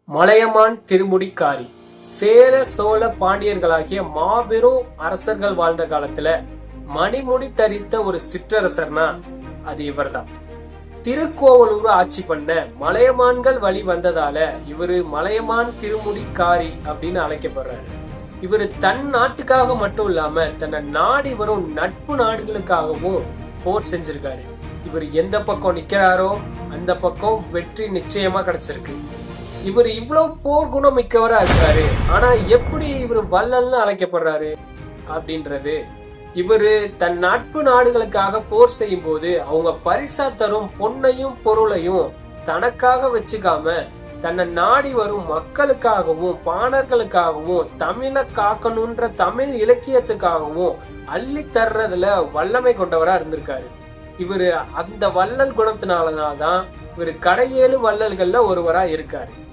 மலையமான் திருமுடிக்காரி. சேர சோழ பாண்டியர்களாகிய மாபெரும் அரசர்கள் வாழ்ந்த காலத்துல மணிமுடி தரித்த ஒரு சிற்றரசர்னா அது இவர்தான். திருக்கோவலூர் ஆட்சி பண்ண மலையமான்கள் வழி வந்ததால இவரு மலையமான் திருமுடிக்காரி அப்படின்னு அழைக்கப்படுறாரு. இவரு தன் நாட்டுக்காக மட்டும் இல்லாம தன்னை நாடி வரும் நட்பு நாடுகளுக்காகவும் போர் செஞ்சிருக்காரு. இவர் எந்த பக்கம் நிக்கிறாரோ அந்த பக்கம் வெற்றி நிச்சயமா கிடைச்சிருக்கு. இவர் இவ்வளவு போர் குணம் மிக்கவரா இருக்காரு. ஆனா எப்படி இவர் வள்ளல்னு அழைக்கப்படுறாரு அப்படின்றது, இவரு தன் நட்பு நாடுகளுக்காக போர் செய்யும் போது அவங்க பரிசா தரும் பொன்னையும் பொருளையும் தனக்காக வச்சுக்காம தன்னை நாடி வரும் மக்களுக்காகவும் பாணர்களுக்காகவும் தமிழை காக்கணும்ன்ற தமிழ் இலக்கியத்துக்காகவும் அள்ளி தர்றதுல வல்லமை கொண்டவரா இருந்திருக்காரு. இவரு அந்த வள்ளல் குணத்தினாலதான் இவரு கடையேழு வள்ளல்கள்ல ஒருவரா இருக்காரு.